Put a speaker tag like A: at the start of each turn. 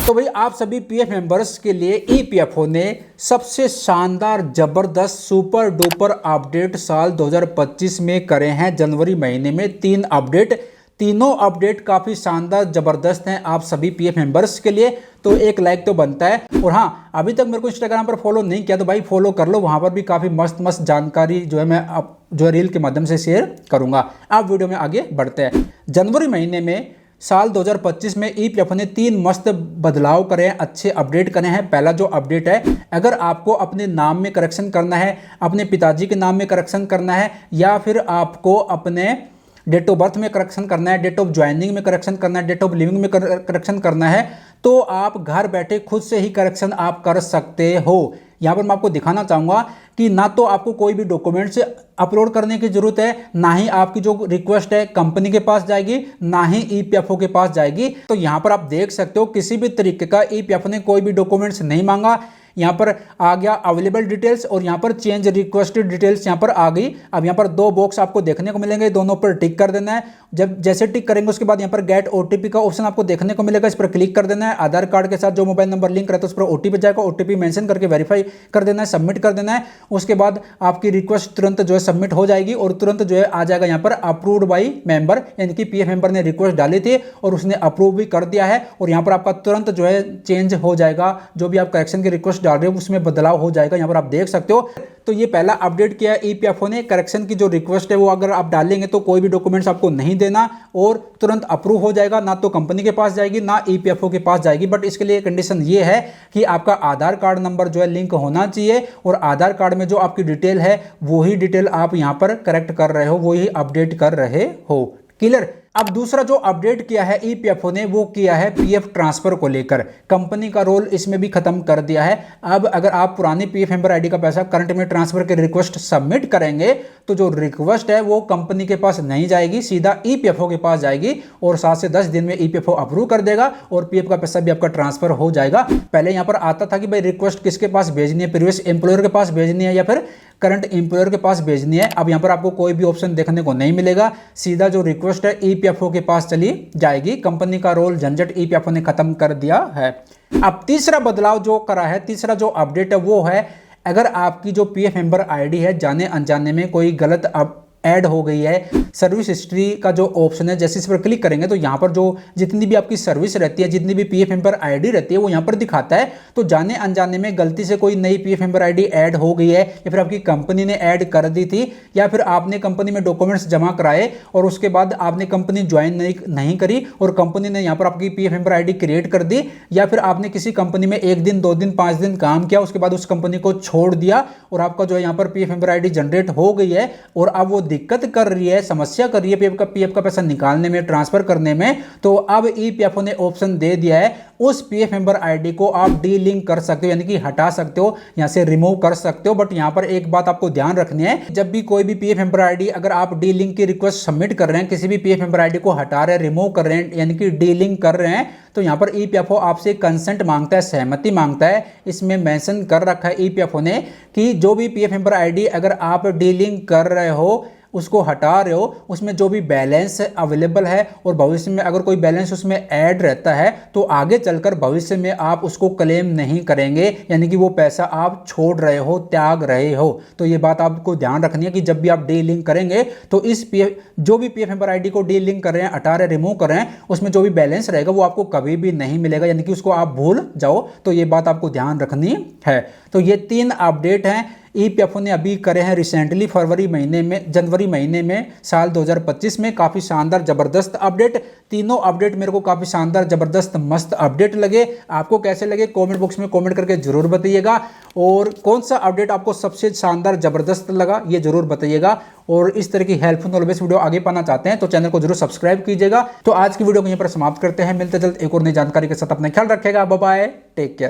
A: तो भाई आप सभी पीएफ मेंबर्स के लिए ईपीएफओ ने सबसे शानदार जबरदस्त सुपर डुपर अपडेट साल 2025 में करे हैं। जनवरी महीने में 3 अपडेट, तीनों अपडेट काफ़ी शानदार ज़बरदस्त हैं आप सभी पीएफ मेंबर्स के लिए। तो एक लाइक तो बनता है। और हाँ, अभी तक मेरे को इंस्टाग्राम पर फॉलो नहीं किया तो भाई फॉलो कर लो, वहाँ पर भी काफ़ी मस्त मस्त जानकारी जो है मैं अब जो है रील के माध्यम से शेयर करूँगा। आप वीडियो में आगे बढ़ते हैं। जनवरी महीने में साल 2025 में ईपीएफओ ने 3 मस्त बदलाव करे हैं, अच्छे अपडेट करे हैं। पहला जो अपडेट है, अगर आपको अपने नाम में करेक्शन करना है, अपने पिताजी के नाम में करेक्शन करना है, या फिर आपको अपने डेट ऑफ बर्थ में करेक्शन करना है, डेट ऑफ ज्वाइनिंग में करेक्शन करना है, डेट ऑफ लिविंग में करेक्शन करना है, तो आप घर बैठे खुद से ही करेक्शन आप कर सकते हो। यहाँ पर मैं आपको दिखाना चाहूँगा कि ना तो आपको कोई भी डॉक्यूमेंट्स अपलोड करने की ज़रूरत है, ना ही आपकी जो रिक्वेस्ट है कंपनी के पास जाएगी, ना ही ईपीएफओ के पास जाएगी। तो यहाँ पर आप देख सकते हो किसी भी तरीके का ईपीएफओ ने कोई भी डॉक्यूमेंट्स नहीं मांगा। यहाँ पर आ गया अवेलेबल डिटेल्स और यहाँ पर चेंज रिक्वेस्टेड डिटेल्स यहाँ पर आ गई। अब यहाँ पर 2 बॉक्स आपको देखने को मिलेंगे, दोनों पर टिक कर देना है। जब जैसे टिक करेंगे उसके बाद यहाँ पर गेट ओटीपी का ऑप्शन आपको देखने को मिलेगा, इस पर क्लिक कर देना है। आधार कार्ड के साथ जो मोबाइल नंबर लिंक रहता है उस पर ओटीपी जाएगा, ओटीपी मेंशन करके वेरीफाई कर देना है, सबमिट कर देना है। उसके बाद आपकी रिक्वेस्ट तुरंत जो है सबमिट हो जाएगी और तुरंत जो है आ जाएगा यहाँ पर अप्रूव्ड बाई मेंबर, यानी कि पीएफ मेंबर ने रिक्वेस्ट डाली थी और उसने अप्रूव भी कर दिया है। और यहाँ पर आपका तुरंत जो है चेंज हो जाएगा, जो भी आप करेक्शन की रिक्वेस्ट डाल रहे हो उसमें बदलाव हो जाएगा। यहाँ पर आप देख सकते हो। तो ये पहला अपडेट किया ईपीएफओ ने, करेक्शन की जो रिक्वेस्ट है वो अगर आप डालेंगे तो कोई भी डॉक्यूमेंट्स आपको नहीं देना और तुरंत अप्रूव हो जाएगा, ना तो कंपनी के पास जाएगी ना ईपीएफओ के पास जाएगी। बट इसके लिए कंडीशन ये है कि आपका आधार कार्ड नंबर जो है लिंक होना चाहिए और आधार कार्ड में जो आपकी डिटेल है वही डिटेल आप यहाँ पर करेक्ट कर रहे हो, वही अपडेट कर रहे हो। क्लियर। अब दूसरा जो अपडेट किया है ईपीएफओ ने वो किया है पीएफ ट्रांसफर को लेकर। कंपनी का रोल इसमें भी खत्म कर दिया है। अब अगर आप पुरानी पीएफ मेंबर आईडी का पैसा करंट में ट्रांसफर की रिक्वेस्ट सबमिट करेंगे तो जो रिक्वेस्ट है वो कंपनी के पास नहीं जाएगी, सीधा ईपीएफओ के पास जाएगी और 7 से 10 दिन में ईपीएफओ अप्रूव कर देगा और पीएफ का पैसा भी आपका ट्रांसफर हो जाएगा। पहले यहाँ पर आता था कि भाई रिक्वेस्ट किसके पास भेजनी है, प्रीवियस एम्प्लॉयर के पास भेजनी है या फिर करंट एम्प्लॉयर के पास भेजनी है। अब यहाँ पर आपको कोई भी ऑप्शन देखने को नहीं मिलेगा, सीधा जो रिक्वेस्ट है ईपीएफओ के पास चली जाएगी। कंपनी का रोल झंझट ईपीएफओ ने खत्म कर दिया है। अब तीसरा बदलाव जो करा है, तीसरा जो अपडेट है वो है, अगर आपकी जो पीएफ मेंबर आईडी है जाने अनजाने में कोई गलत ऐड हो गई है, सर्विस हिस्ट्री का जो ऑप्शन है जैसे इस पर क्लिक करेंगे तो यहाँ पर जो जितनी भी आपकी सर्विस रहती है, जितनी भी पीएफ मेंबर आईडी रहती है वो यहाँ पर दिखाता है। तो जाने अनजाने में गलती से कोई नई पीएफ मेंबर आईडी ऐड हो गई है या फिर आपकी कंपनी ने ऐड कर दी थी या फिर आपने कंपनी में डॉक्यूमेंट्स जमा कराए और उसके बाद आपने कंपनी ज्वाइन नहीं करी और कंपनी ने यहाँ पर आपकी पीएफ मेंबर आईडी क्रिएट कर दी, या फिर आपने किसी कंपनी में 1 दिन 2 दिन 5 दिन काम किया उसके बाद उस कंपनी को छोड़ दिया और आपका जो है यहाँ पर पीएफ मेंबर आईडी जनरेट हो गई है और अब वो दिक्कत कर रही है, समस्या कर रही है पीएफ का पैसा निकालने में, ट्रांसफर करने में। तो अब ईपीएफओ ने ऑप्शन दे दिया है, उस पीएफ मेंबर आईडी को आप डीलिंक कर सकते हो, यानी कि हटा सकते हो, यहां से रिमूव कर सकते हो। बट यहां पर एक बात आपको ध्यान रखनी है, जब भी कोई भी पीएफ मेंबर आईडी अगर आप डीलिंक की रिक्वेस्ट सबमिट कर रहे हैं, किसी भी पीएफ मेंबर आईडी को हटा रहे हैं, रिमूव कर रहे हैं, यानी कि डीलिंक कर रहे हैं, तो यहाँ पर ईपीएफओ आपसे कंसेंट मांगता है, सहमति मांगता है। इसमें मेंशन कर रखा है ईपीएफओ ने कि जो भी पीएफ मेंबर आईडी अगर आप डीलिंक कर रहे हो, उसको हटा रहे हो, उसमें जो भी बैलेंस अवेलेबल है और भविष्य में अगर कोई बैलेंस उसमें ऐड रहता है तो आगे चलकर भविष्य में आप उसको क्लेम नहीं करेंगे, यानी कि वो पैसा आप छोड़ रहे हो, त्याग रहे हो। तो ये बात आपको ध्यान रखनी है कि जब भी आप डी लिंक करेंगे तो इस जो भी पीएफ मेंबर आईडी को डी लिंक कर रहे हैं, हटा रहे, रिमूव कर रहे हैं, उसमें जो भी बैलेंस रहेगा वो आपको कभी भी नहीं मिलेगा, यानी कि उसको आप भूल जाओ। तो ये बात आपको ध्यान रखनी है। तो ये 3 अपडेट हैं ईपीएफओ ने अभी करे हैं रिसेंटली जनवरी महीने में साल 2025 में। काफ़ी शानदार ज़बरदस्त अपडेट, तीनों अपडेट मेरे को काफ़ी शानदार ज़बरदस्त मस्त अपडेट लगे। आपको कैसे लगे कमेंट बॉक्स में कमेंट करके ज़रूर बताइएगा और कौन सा अपडेट आपको सबसे शानदार ज़बरदस्त लगा ये ज़रूर बताइएगा। और इस तरह की हेल्पफुल नॉलेज वीडियो आगे पाना चाहते हैं तो चैनल को जरूर सब्सक्राइब कीजिएगा। तो आज की वीडियो को यहीं पर समाप्त करते हैं, मिलते जल्द एक और नई जानकारी के साथ। अपना ख्याल रखेगा, बाय बाय, टेक केयर।